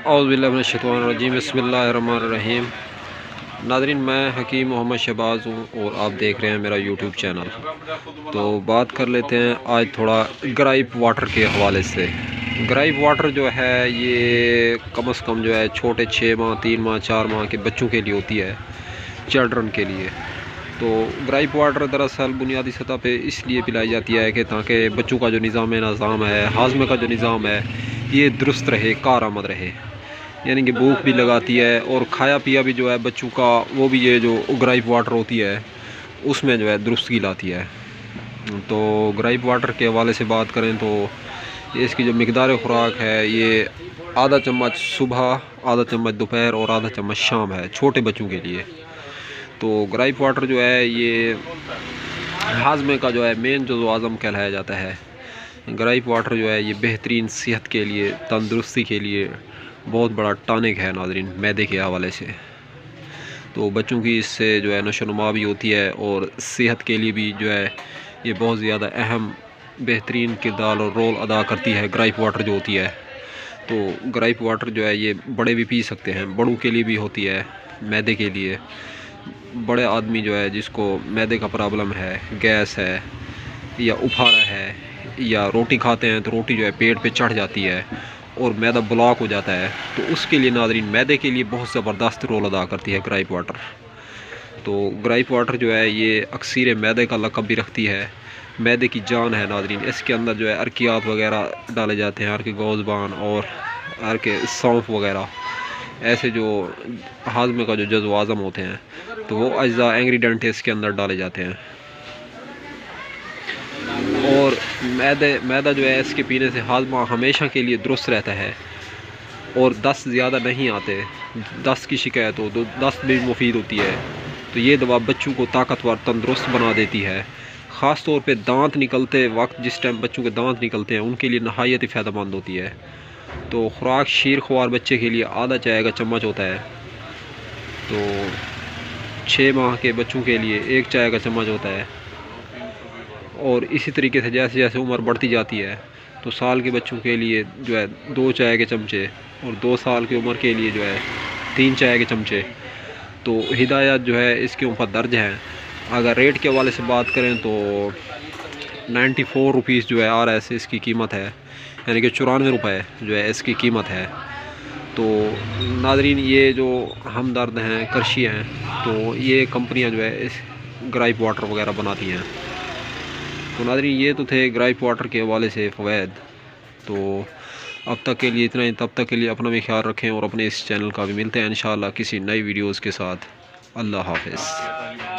औज़ुबिल्लाहिमिनश्शैतानिर्रजीम बिस्मिल्लाहिर्रहमानिर्रहीम। नाज़रीन, मैं हकीम मोहम्मद शहबाज़ हूँ और आप देख रहे हैं मेरा यूट्यूब चैनल। तो बात कर लेते हैं आज थोड़ा ग्राइप वाटर के हवाले से। ग्राइप वाटर जो है ये कम से कम जो है छोटे 6 माह 3 माह 4 माह के बच्चों के लिए होती है, चिल्ड्रन के लिए। तो ग्राइप वाटर दरअसल बुनियादी सतह पे इसलिए पिलाई जाती है कि ताकि बच्चों का जो निज़ाम है, हाज़मे का जो निज़ाम है, ये दुरुस्त रहे, कारआमद रहे। यानी कि भूख भी लगाती है और खाया पिया भी जो है बच्चों का, वो भी ये जो ग्राइप वाटर होती है उसमें जो है दुरुस्तगी लाती है। तो ग्राइप वाटर के हवाले से बात करें तो इसकी जो मिकदार खुराक है ये आधा चम्मच सुबह, आधा चम्मच दोपहर और आधा चम्मच शाम है छोटे बच्चों के लिए। तो ग्राइप वाटर जो है ये हाजमे का जो है मेन जो आज़म कहलाया जाता है। ग्राइप वाटर जो है ये बेहतरीन सेहत के लिए, तंदुरुस्ती के लिए बहुत बड़ा टॉनिक है नाज़रीन, मैदे के हवाले से। तो बच्चों की इससे जो है नशोनुमा भी होती है और सेहत के लिए भी जो है ये बहुत ज़्यादा अहम बेहतरीन किरदार और रोल अदा करती है ग्राइप वाटर जो होती है। तो ग्राइप वाटर जो है ये बड़े भी पी सकते हैं, बड़ों के लिए भी होती है, मैदे के लिए। बड़े आदमी जो है जिसको मैदे का प्रॉब्लम है, गैस है या उफारा है, या रोटी खाते हैं तो रोटी जो है पेट पे चढ़ जाती है और मैदा ब्लॉक हो जाता है, तो उसके लिए नाज़रीन मैदे के लिए बहुत ज़बरदस्त रोल अदा करती है ग्राइप वाटर। तो ग्राइप वाटर जो है ये अक्सर मैदे का लक़ब भी रखती है, मैदे की जान है नाज़रीन। इसके अंदर जो है अर्कियात वगैरह डाले जाते हैं, अर्के गोज़बान और अर्के सौंफ वगैरह, ऐसे जो हाजमे का जो जज़्व आज़म होते हैं, तो वो अज्जा इंग्रेडिएंट इसके अंदर डाले जाते हैं। और मैदा जो है इसके पीने से हाजमा हमेशा के लिए दुरुस्त रहता है और दस्त ज़्यादा नहीं आते। दस्त की शिकायत हो तो दस्त भी मुफीद होती है। तो ये दवा बच्चों को ताकतवर, तंदुरुस्त बना देती है। ख़ास तौर पे दांत निकलते वक्त, जिस टाइम बच्चों के दांत निकलते हैं, उनके लिए नहायत ही फ़ायदेमंद होती है। तो खुराक शीर ख्वार बच्चे के लिए आधा चाय का चम्मच होता है। तो 6 माह के बच्चों के लिए 1 चाय का चम्मच होता है। और इसी तरीके से जैसे जैसे उम्र बढ़ती जाती है तो साल के बच्चों के लिए जो है 2 चाय के चमचे, और 2 साल की उम्र के लिए जो है 3 चाय के चमचे। तो हिदायत जो है इसके ऊपर दर्ज हैं। अगर रेट के हवाले से बात करें तो 94 रुपीज़ जो है RS इसकी कीमत है, यानी कि 94 रुपये जो है इसकी कीमत है। तो नाज़रीन, ये जो हमदर्द हैं, करशी हैं, तो ये कंपनियां जो है इस ग्राइप वाटर वगैरह बनाती हैं। तो नाज़रीन, ये तो थे ग्राइप वाटर के हवाले से फ़वाइद। तो अब तक के लिए इतना ही। तब तक के लिए अपना भी ख्याल रखें और अपने इस चैनल का भी। मिलते हैं इंशाअल्लाह किसी नई वीडियोज़ के साथ। अल्लाह हाफ़िज़।